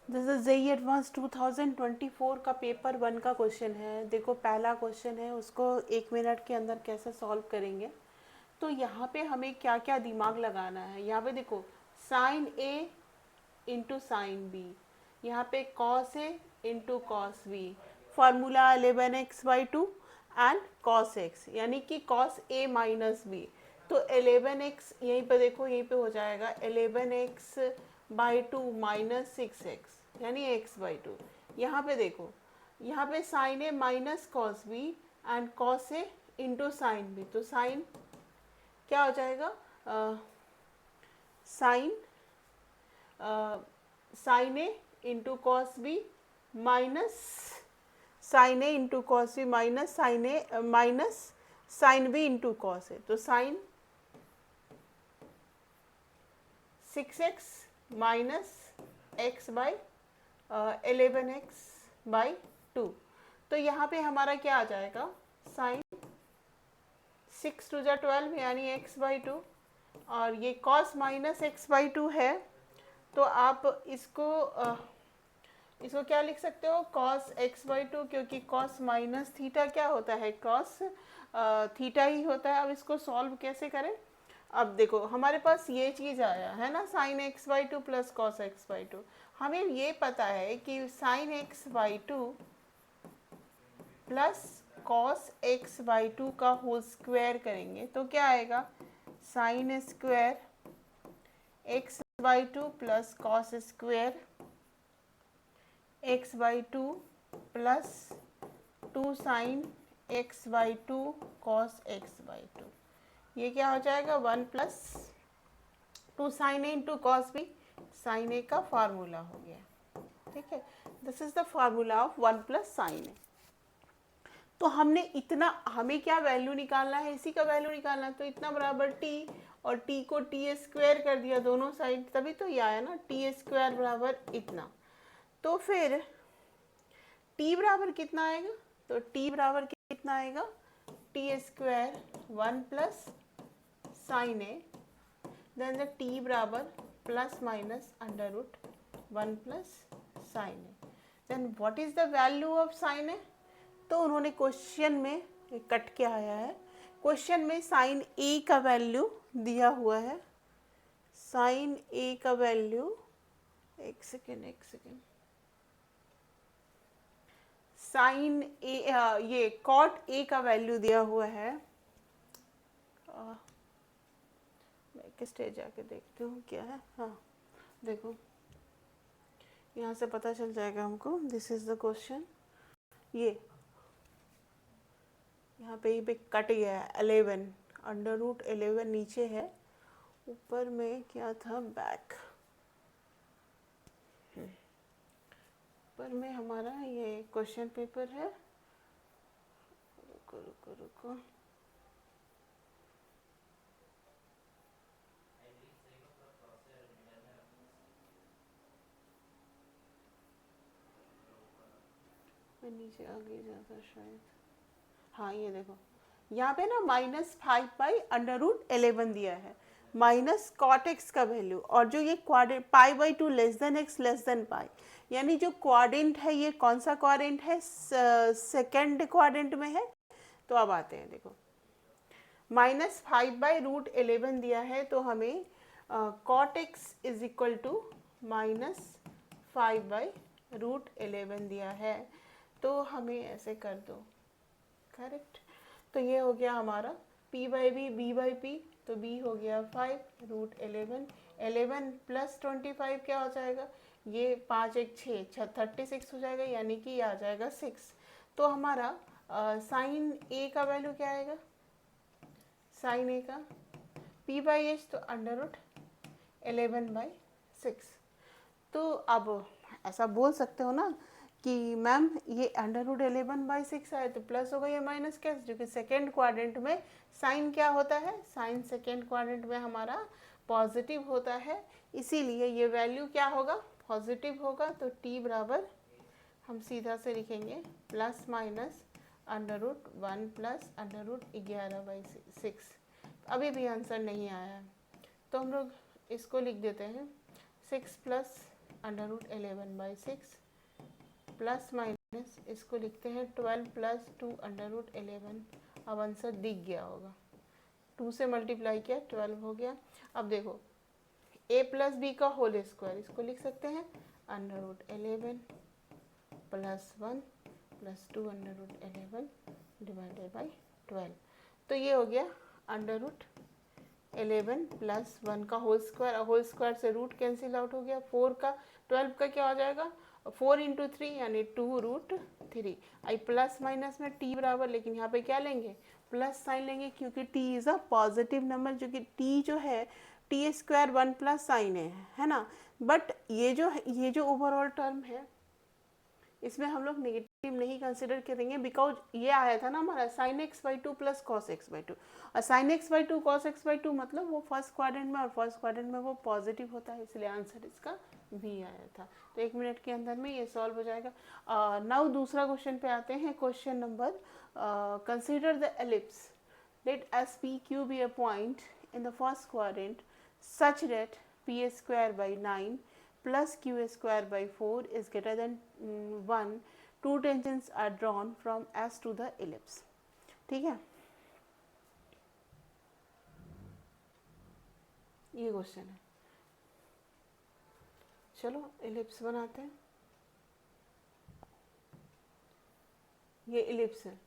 This is JEE advance 2024 का paper 1 का question है। देखो पहला क्वेश्चन है, उसको 1 मिनट के अंदर कैसे सॉल्व करेंगे। तो यहाँ पे हमें क्या क्या दिमाग लगाना है। यहाँ पे देखो sine A into sine B, यहाँ पे cos A into cos B, formula 11x/2 and cos x, यानी कि कॉस ए माइनस बी। तो 11x यहीं पे देखो, यहीं पे हो जाएगा 11x/2 माइनस 6x, यानी x/2। यहाँ पे देखो, यहाँ पे sine A minus cos B and cos A into sine B. तो साइन क्या हो जाएगा, sine sine A into cos B minus sine A into cos B minus sine A minus sine B into cos A. तो sine 6x minus x by 11x/2। तो यहाँ पे हमारा क्या आ जाएगा, साइन 6 टू 12 यानी x/2, और ये cos माइनस x/2 है। तो आप इसको क्या लिख सकते हो, cos x/2, क्योंकि cos माइनस थीटा क्या होता है, cos थीटा ही होता है। अब इसको सॉल्व कैसे करें। अब देखो हमारे पास ये चीज़ आया है ना, sign x/2 plus cos x/2। हमें ये पता है कि sign x/2 plus cos x/2 का होल स्क्वायर करेंगे तो क्या आएगा, sine square x/2 plus cos square x/2 plus 2 sine x/2 cos x/2। ये क्या हो जाएगा, 1 plus 2 sine A into cos B, sine A का फार्मूला हो गया। ठीक है, this is the formula of 1 plus sine A. तो हमने इतना, हमें क्या वैल्यू निकालना है, इसी का वैल्यू निकालना है। तो इतना बराबर टी, और टी को टी स्क्वायर कर दिया दोनों साइड, तभी तो ये आया ना, टी स्क्वायर बराबर इतना। तो फिर टी बराबर कितना आएगा, तो टी बराबर कितना आएगा, T square 1 plus sine A, then the T बराबर plus minus under root 1 plus sine A. Then what is the value of sine A. तो उन्होंने क्वेश्चन में कट के आया है, क्वेश्चन में साइन ए का वैल्यू दिया हुआ है, साइन ए का वैल्यू, एक सेकेंड, साइन ए, ये कॉट ए का वैल्यू दिया हुआ है। मैं किस स्टेज जाके देखती हूँ क्या है। हाँ देखो, यहाँ से पता चल जाएगा हमको। दिस इज द क्वेश्चन, ये यहाँ पे ये कट गया है 11, अंडर रूट 11 नीचे है, ऊपर में क्या था, बैक, ऊपर में हमारा ये क्वेश्चन पेपर है। रुको रुको रुको, मैं नीचे आगे जाता शायद। हाँ ये देखो, यहाँ पे ना -5/√11 दिया है, माइनस कॉट एक्स का वैल्यू, और जो ये क्वाड्रेंट π/2 x π, यानी जो क्वाड्रेंट है, ये कौन सा क्वाड्रेंट है, सेकेंड क्वाड्रेंट में है। तो अब आते हैं, देखो -5/√11 दिया है, तो हमें cot x is equal to -5/√11 दिया है। तो हमें ऐसे कर दो, करेक्ट। तो ये हो गया हमारा p/b, b/p, तो b हो गया 5√11, 11 प्लस 25 क्या हो जाएगा, ये 5 1 6 36 हो जाएगा, यानी कि ये आ जाएगा 6। तो हमारा साइन ए का वैल्यू क्या आएगा, साइन ए का p/h, तो √11/6। तो अब ऐसा बोल सकते हो ना कि मैम ये √11/6 आए, तो प्लस होगा या माइनस कैसे, जो कि सेकेंड क्वाड्रेंट में साइन क्या होता है, साइन सेकेंड क्वाड्रेंट में हमारा पॉजिटिव होता है, इसीलिए ये वैल्यू क्या होगा, पॉजिटिव होगा। तो टी बराबर हम सीधा से लिखेंगे प्लस माइनस √1 प्लस √11/6। अभी भी आंसर नहीं आया है, तो हम लोग इसको लिख देते हैं 6 प्लस √11/6 प्लस माइनस इसको लिखते हैं 12 + 2 √11। अब आंसर दिख गया होगा, 2 से मल्टीप्लाई किया 12 हो गया। अब देखो a + b का होल स्क्वायर, इसको लिख सकते हैं √11 + 1 + 2 √11 डिवाइडेड बाई 12। तो ये हो गया √11 + 1 का होल स्क्वायर से रूट कैंसिल आउट हो गया। 4 का 12 का क्या हो जाएगा, 4 × 3 यानी 2√3। आई प्लस माइनस में t बराबर, लेकिन यहाँ पे क्या लेंगे, प्लस साइन लेंगे, क्योंकि t is a positive number, जो कि t जो है t² 1 प्लस साइन है ना। बट ये जो ओवरऑल टर्म है इसमें हम लोग नेगेटिव नहीं कंसिडर करेंगे, बिकॉज ये आया था ना हमारा sin x/2 + cos x/2, और sin x/2 cos x/2 मतलब वो फर्स्ट क्वाड्रेंट में, और फर्स्ट क्वाड्रेंट में वो पॉजिटिव होता है, इसलिए आंसर इसका भी आया था। तो 1 मिनट के अंदर में ये सॉल्व हो जाएगा। नाउ दूसरा क्वेश्चन पे आते हैं। Question number, consider the ellipse, let SPQ be a point in the first quadrant such that p²/9 plus q²/4 is greater than 1. Two tangents are drawn from S to the ellipse. ठीक है, ये question है। चलो ellipse बनाते हैं। ये ellipse है।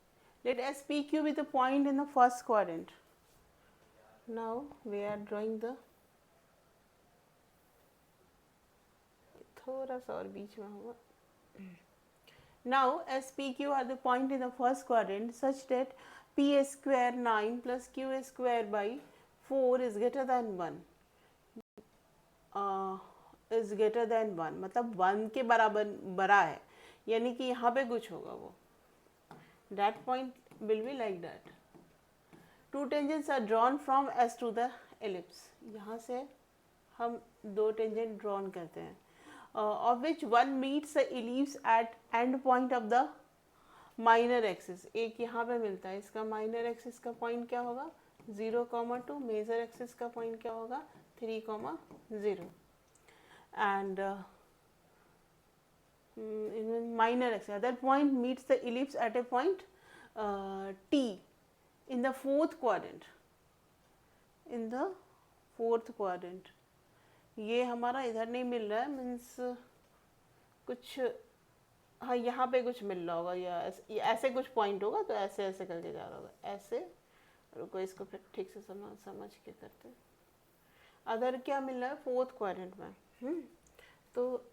Let SPQ be the point in the first quadrant. Now we are drawing the, थोड़ा सा और बीच में होगा। Now SPQ are the point in the first quadrant such that p²9 plus q²/4 is greater than 1. Is greater than 1 मतलब 1 के बराबर बड़ा है, यानी कि यहाँ पे कुछ होगा वो। That point will be like that. Two tangents are drawn from S to the ellipse. यहाँ से हम 2 टेंजेंट ड्रॉन करते हैं, of which one meets the ellipse at end point of the minor axis. एक यहाँ पे मिलता है, इसका minor axis का पॉइंट क्या होगा 0,2, मेजर एक्सिस का पॉइंट क्या होगा 3,0, and in minor axis that point meets the ellipse at a point T in the fourth quadrant. In the fourth quadrant ये हमारा इधर नहीं मिल रहा है, मीन्स कुछ, हाँ यहाँ पे कुछ मिल रहा होगा, या ऐसे कुछ पॉइंट होगा, तो ऐसे ऐसे करके जा रहा होगा, ऐसे। रुको इसको फिर ठीक से समझ के करते हैं। अदर क्या मिल रहा है फोर्थ क्वाड्रेंट में, तो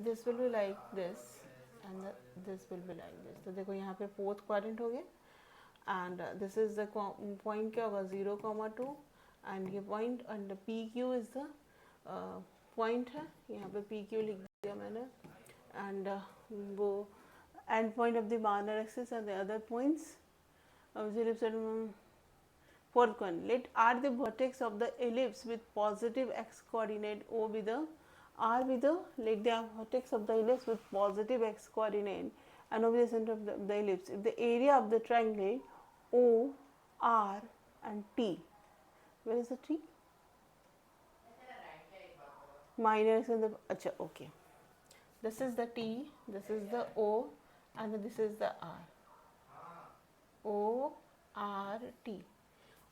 this will be like this and this will be like this. तो देखो यहाँ पे फोर्थ क्वाड्रेंट हो गया, and this is the point क्या होगा 0,2, एंड ये point and PQ is the point है, यहाँ पे PQ लिख दिया मैंने, एंड वो and point of the minor axis and the other points of the ellipse. Fourth one, let R the vertex of the ellipse with positive x coordinate, O with the R with the, let the vertex of the ellipse with positive x coordinate and O with the center of the ellipse. If the area of the triangle O, R and T, where is the T? Minor x and the, acha, okay. This is the T, this is the O, and this is the R. O, R, T.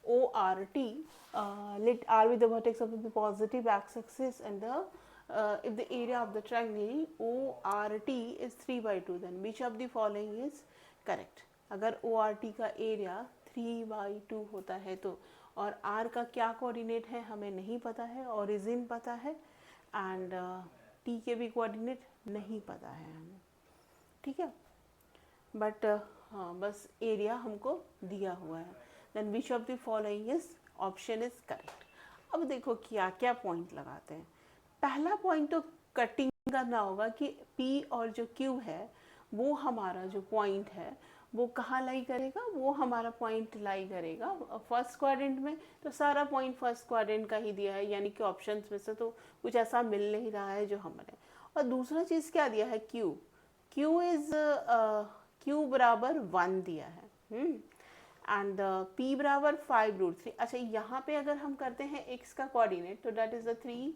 O, R, T. Let R with the vertex of the positive x-axis, and the if the area of the triangle O, R, T is 3/2, then which of the following is correct? अगर O, R, T का area 3/2 होता है तो, और R का क्या coordinate है हमें नहीं पता है, ओरिजिन पता है, एंड T के भी कोऑर्डिनेट नहीं पता है हमें, ठीक है, बट हाँ बस एरिया हमको दिया हुआ है। Then which of the following is, option is correct. अब देखो क्या क्या पॉइंट लगाते हैं। पहला पॉइंट तो कटिंग करना होगा कि P और जो Q है वो हमारा जो पॉइंट है वो कहाँ लाई करेगा, वो हमारा पॉइंट लाई करेगा फर्स्ट क्वाड्रेंट में। तो सारा पॉइंट फर्स्ट क्वाड्रेंट का ही दिया है, यानी कि ऑप्शंस में से तो कुछ ऐसा मिल नहीं रहा है जो हमारे। और दूसरा चीज़ क्या दिया है, Q, Q इज Q बराबर 1 दिया है, एंड P बराबर 5√3। अच्छा यहाँ पे अगर हम करते हैं x का कोऑर्डिनेट तो डेट इज द 3,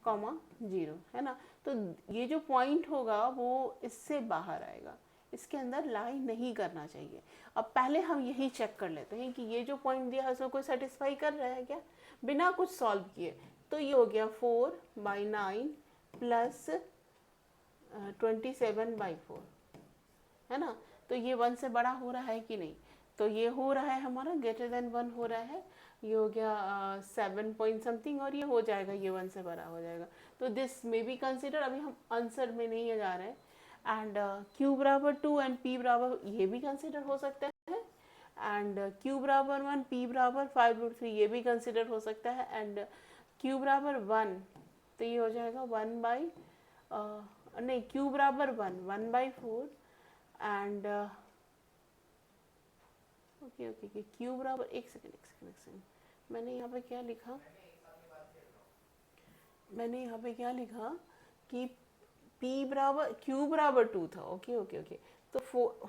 0 है ना। तो ये जो पॉइंट होगा वो इससे बाहर आएगा, इसके अंदर लाई नहीं करना चाहिए। अब पहले हम यही चेक कर लेते हैं कि ये जो पॉइंट दिया है उसमें कोई सेटिस्फाई कर रहा है क्या, बिना कुछ सॉल्व किए। तो ये हो गया 4/9 प्लस 27/4 है ना। तो ये 1 से बड़ा हो रहा है कि नहीं, तो ये हो रहा है हमारा ग्रेटर देन 1 हो रहा है। ये हो गया 7 पॉइंट समथिंग और ये हो जाएगा, ये 1 से बड़ा हो जाएगा। तो दिस मे बी कंसिडर, अभी हम आंसर में नहीं जा रहे हैं। एंड q बराबर 2 एंड p बराबर, ये भी कंसिडर हो सकता है। एंड q बराबर 1 p बराबर 5/3 ये भी कंसिडर हो सकता है। एंड q बराबर 1 तो ये हो जाएगा 1 बाई नहीं, q बराबर 1/4 एंड ओके ओके q बराबर, एक सेकेंड मैंने यहाँ पे क्या लिखा, कि p बराबर q बराबर 2 था। ओके तो 4,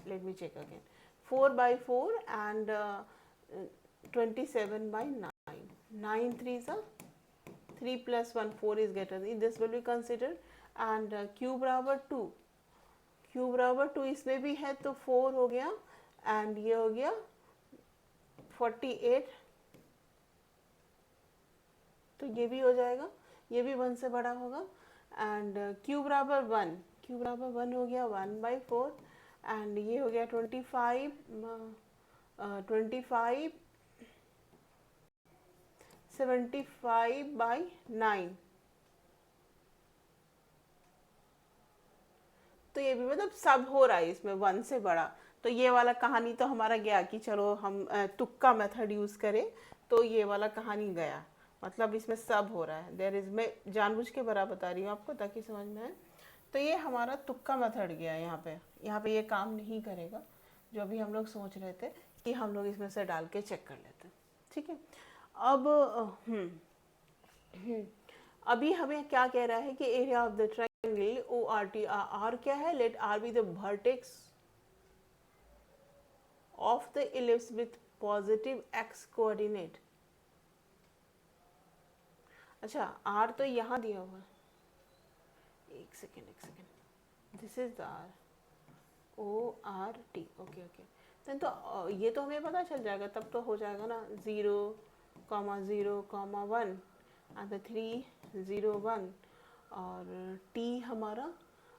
let me check again, 4/4 and 27/9, 9 3s are 3 plus 1 4 is greater than, this will be considered। And q बराबर 2 इसमें भी है तो 4 हो गया एंड ये हो गया 48, तो ये भी हो जाएगा, ये भी 1 से बड़ा होगा। एंड q बराबर 1 हो गया 1/4 एंड ये हो गया 25 75/9, तो ये भी मतलब सब हो रहा है इसमें 1 से बड़ा। तो ये वाला कहानी तो हमारा गया कि चलो हम तुक्का मेथड यूज़ करें, तो ये वाला कहानी गया, मतलब इसमें सब हो रहा है। देयर इज, मैं जानबूझ के बड़ा बता रही हूँ आपको ताकि समझ में आए। तो ये हमारा तुक्का मेथड गया, यहाँ पे ये काम नहीं करेगा जो अभी हम लोग सोच रहे थे कि हम लोग इसमें से डाल के चेक कर लेते हैं। ठीक है, अब अभी हमें क्या कह रहा है कि area of the triangle O R T, R क्या है, let R be the vertex of the ellipse with positive x coordinate. अच्छा, आर तो यहाँ दिया हुआ है, एक second, this is the R, O R T, okay तो ये तो हमें पता चल जाएगा, तब तो हो जाएगा ना 0,0,1 एंड 3 0 1 और t हमारा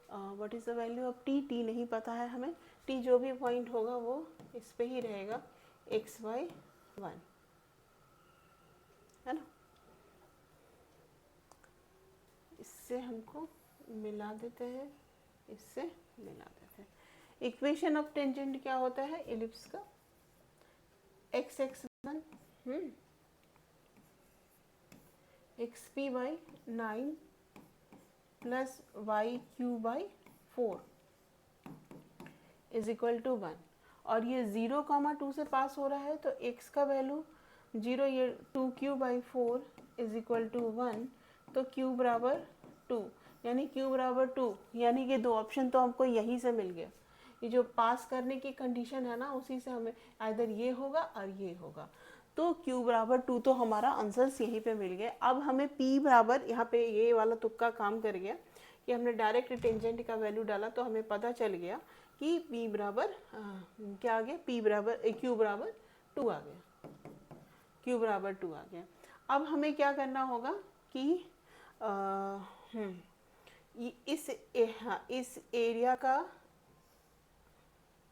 what is the value of t, t नहीं पता है हमें, t जो भी पॉइंट होगा वो इस पे ही रहेगा xy 1 है ना। इससे हमको मिला देते हैं, इससे मिला देते हैं। इक्वेशन ऑफ टेंजेंट क्या होता है इलिप्स का, x(1) xp/9 plus yq/4 is equal to 1। और ये 0,2 से पास हो रहा है तो x का वैल्यू 0, ये 2q/4 इज इक्वल टू 1, तो q बराबर 2, यानी q बराबर 2, यानी कि दो ऑप्शन तो हमको यहीं से मिल गया। ये जो पास करने की कंडीशन है ना, उसी से हमें आइदर ये होगा और ये होगा। तो q बराबर 2 तो हमारा आंसर यहीं पे मिल गया। अब हमें p बराबर, यहाँ पे ये वाला तुक्का काम कर गया कि हमने डायरेक्ट टेंजेंट का वैल्यू डाला तो हमें पता चल गया कि p बराबर क्या आ गया, q बराबर 2 आ गया, q बराबर 2 आ गया। अब हमें क्या करना होगा कि इस एरिया का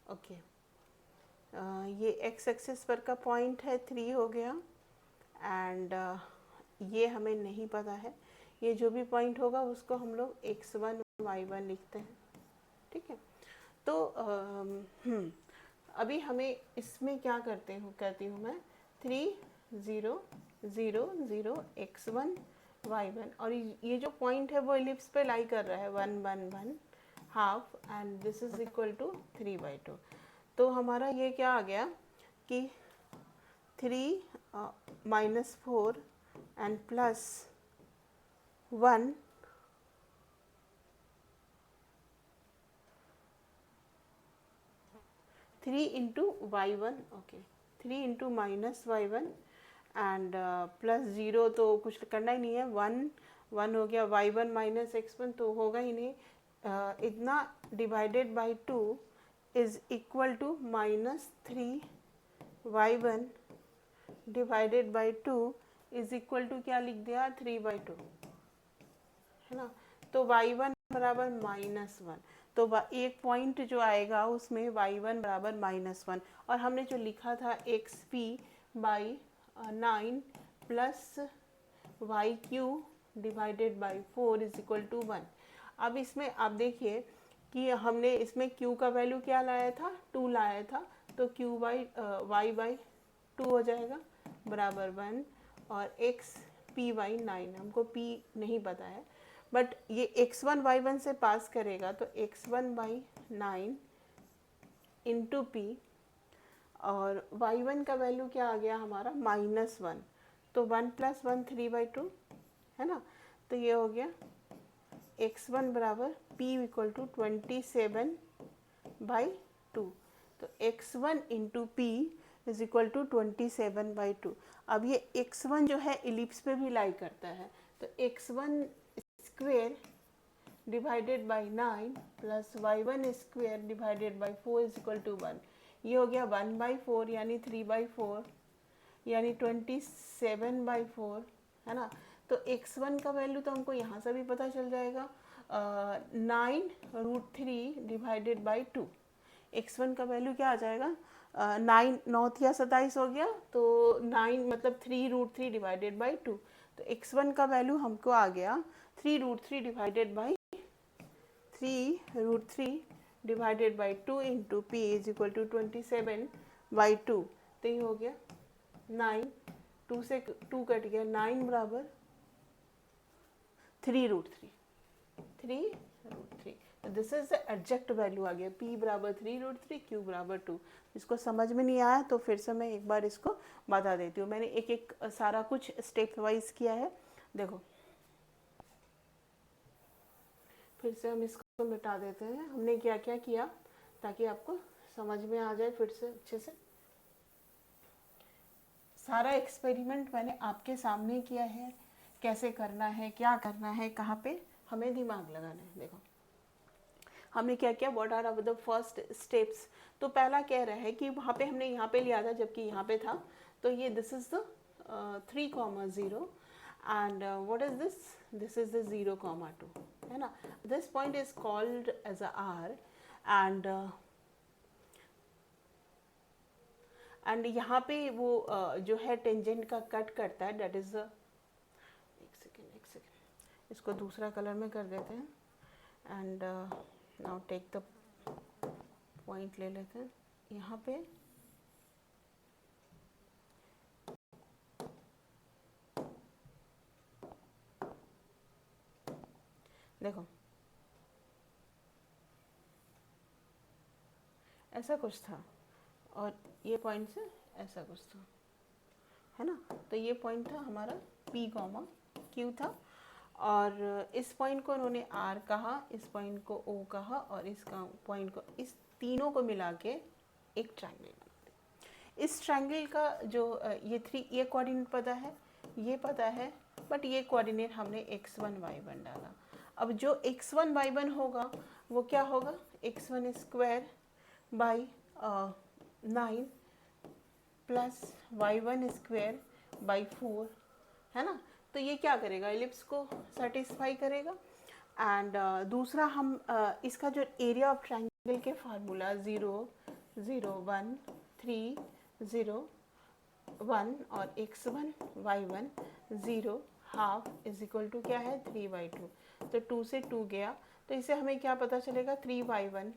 ओके ये एक्स एक्सिस पर का पॉइंट है 3 हो गया एंड ये हमें नहीं पता है, ये जो भी पॉइंट होगा उसको हम लोग x1 y1 लिखते हैं। ठीक है, तो अभी हमें इसमें क्या कहती हूँ मैं 3 0 0 0 x1 y1, और ये जो पॉइंट है वो इलिप्स पे लाई कर रहा है 1 1 1 half and this is equal to 3/2। तो हमारा ये क्या आ गया कि 3 - 4 and plus 1 3 into y1, okay 3 into -y1 and plus 0 तो कुछ करना ही नहीं है, 1 1 हो गया, y1 माइनस x1 तो होगा ही नहीं, इतना divided by 2 is equal to -3y1 divided by 2 is equal to क्या लिख दिया, 3/2, है ना। तो y1 बराबर -1, तो एक पॉइंट जो आएगा उसमें y1 बराबर -1, और हमने जो लिखा था xp/9 plus yq divided by 4 is equal to 1। अब इसमें आप देखिए कि हमने इसमें q का वैल्यू क्या लाया था, 2 लाया था, तो y/2 हो जाएगा बराबर 1, और x p/9, हमको p नहीं पता है, बट ये x1 y1 से पास करेगा तो x1/9 इंटू पी, और y1 का वैल्यू क्या आ गया हमारा -1, तो 1 + 1 3/2, है ना। तो ये हो गया x1 बराबर p इक्वल टू 27/2, तो x1 into P is equal to 27/2। अब ये x1 जो है इलिप्स पे भी लाई करता है, तो x1 square divided by 9 plus y1 square divided by 4 is equal to 1। ये हो गया 1/4 यानी 3/4 यानी 27/4, है ना। तो x1 का वैल्यू तो हमको यहाँ से भी पता चल जाएगा, 9√3 डिवाइडेड बाई 2। x1 का वैल्यू क्या आ जाएगा, 9 9 या 27 हो गया, तो 9 मतलब 3√3 डिवाइडेड बाई 2, तो x1 का वैल्यू हमको आ गया 3√3 divided by 3√3 divided by 2 into P is equal to 27/2। तो ये हो गया 9, 2 से 2 कट गया, 9 बराबर 3√3, 3√3। तो this is the exact value आ गया, p बराबर 3√3, q बराबर 2। इसको समझ में नहीं आया तो फिर से मैं एक बार इसको बता देती हूँ। मैंने एक एक सारा कुछ स्टेप वाइज किया है, देखो फिर से हम इसको मिटा देते हैं, हमने क्या क्या किया ताकि आपको समझ में आ जाए फिर से अच्छे से। सारा एक्सपेरिमेंट मैंने आपके सामने किया है, कैसे करना है, क्या करना है, कहाँ पे हमें दिमाग लगाना है। देखो हमने क्या किया, what are the first steps. तो पहला कह रहा है कि वहाँ पे हमने यहाँ पे लिया था जबकि यहाँ पे था, तो ये this is the 3,0 and what is this, this is the 0,2, है ना। This point is called as a R, and यहाँ पे वो जो है टेंजेंट का कट करता है, दैट इज एक सेकेंड इसको दूसरा कलर में कर देते हैं, and now take the point ले लेते हैं यहाँ पे। देखो ऐसा कुछ था और ये पॉइंट से ऐसा कुछ था, है ना। तो ये पॉइंट था हमारा P, Q था, और इस पॉइंट को उन्होंने R कहा, इस पॉइंट को O कहा, और इस पॉइंट को, इस तीनों को मिला के एक ट्रायंगल बना दिया। इस ट्रायंगल का जो ये कोऑर्डिनेट पता है, ये पता है, बट ये कोऑर्डिनेट हमने x1 y1 डाला। अब जो x1 y1 होगा वो क्या होगा, x1 square by 9 plus y1 square by 4, है ना। तो ये क्या करेगा, एलिप्स को सेटिस्फाई करेगा। एंड दूसरा हम इसका जो एरिया ऑफ ट्रायंगल के फार्मूला 0 0 1 3 0 1 और x1 y1 0 half is equal to क्या है 3/2, तो 2 से 2 गया, तो इसे हमें क्या पता चलेगा 3/1,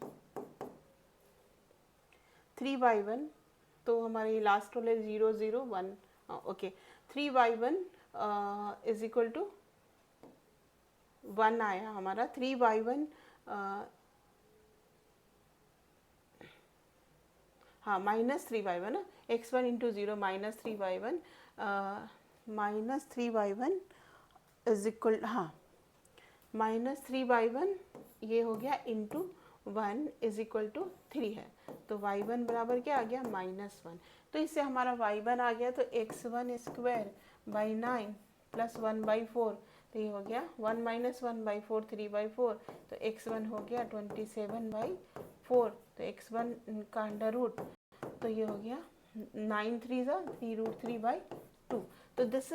तो हमारे लास्ट वाले 0 0 1, ओके 3/1 इज इक्वल टू 1 आया हमारा। 3/1 हाँ -3/1 ना, x1 इंटू 0 -3/1 -3/1 इज इक्वल, हाँ -3/1 ये हो गया इंटू 1 इज इक्वल टू 3 है, तो y1 बराबर क्या आ गया -1। तो इससे हमारा y1 आ गया, तो x1 स्क्वायर बाई 9 प्लस 1/4, तो ये हो गया 1 माइनस 1/4 3/4, तो x1 हो गया 27/4, तो x1 का अंडर रूट, तो ये हो गया 9 3 3√3/2। तो this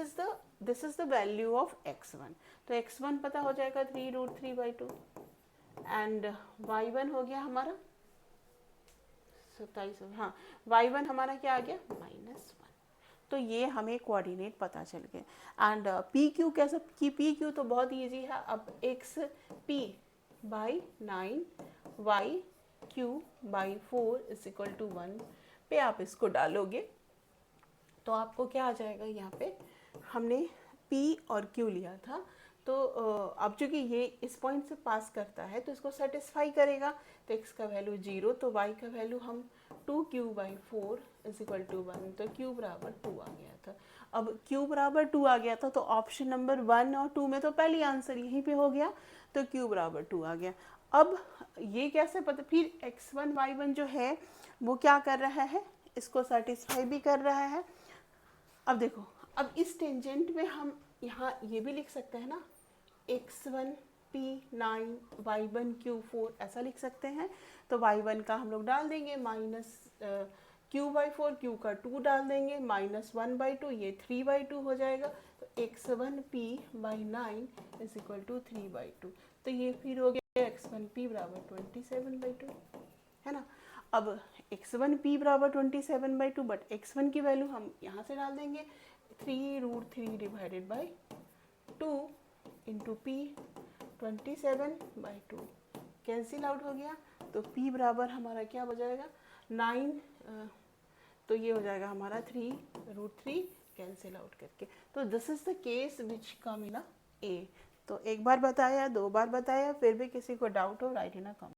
is the value of x1। तो x1 पता हो जाएगा 3√3/2 एंड y1 हो गया हमारा 27, हाँ y1 हमारा क्या आ गया -1। तो ये हमें कोऑर्डिनेट पता चल गए। एंड पी क्यू कैसे, कि पी क्यू तो बहुत इजी है। अब x P by 9 y Q by 4 is equal to 1 पे आप इसको डालोगे तो आपको क्या आ जाएगा, यहाँ पे हमने P और Q लिया था, तो अब चूंकि ये इस पॉइंट से पास करता है तो इसको सेटिस्फाई करेगा, तो x का वैल्यू 0, तो y का वैल्यू हम 2q/4 इज इक्वल टू 1, तो q बराबर 2 आ गया था। अब q बराबर 2 आ गया था, तो ऑप्शन नंबर 1 और 2 में तो पहली आंसर यहीं पे हो गया, तो q बराबर 2 आ गया। अब ये कैसे पता, फिर x1 y1 जो है वो क्या कर रहा है, इसको सेटिस्फाई भी कर रहा है। अब देखो, अब इस टेंजेंट में हम यहाँ ये भी लिख सकते हैं ना, x1 p9 y1 q4 ऐसा लिख सकते हैं। तो y1 का हम लोग डाल देंगे माइनस q/4, q का 2 डाल देंगे, -1/2, ये 3/2 हो जाएगा, तो x1 p/9 is equal to 3/2। तो ये फिर हो गया x1 p बराबर 27/2, है ना। अब x1 p बराबर 27/2, बट x1 की वैल्यू हम यहाँ से डाल देंगे 3√3 divided by 2 into p 27/2, cancel out हो गया, तो p बराबर हमारा क्या हो जाएगा 9, तो ये हो जाएगा हमारा 3√3 कैंसिल आउट करके। तो this is the case which come in A. तो एक बार बताया, 2 बार बताया, फिर भी किसी को डाउट हो राइट इन अ कमेंट।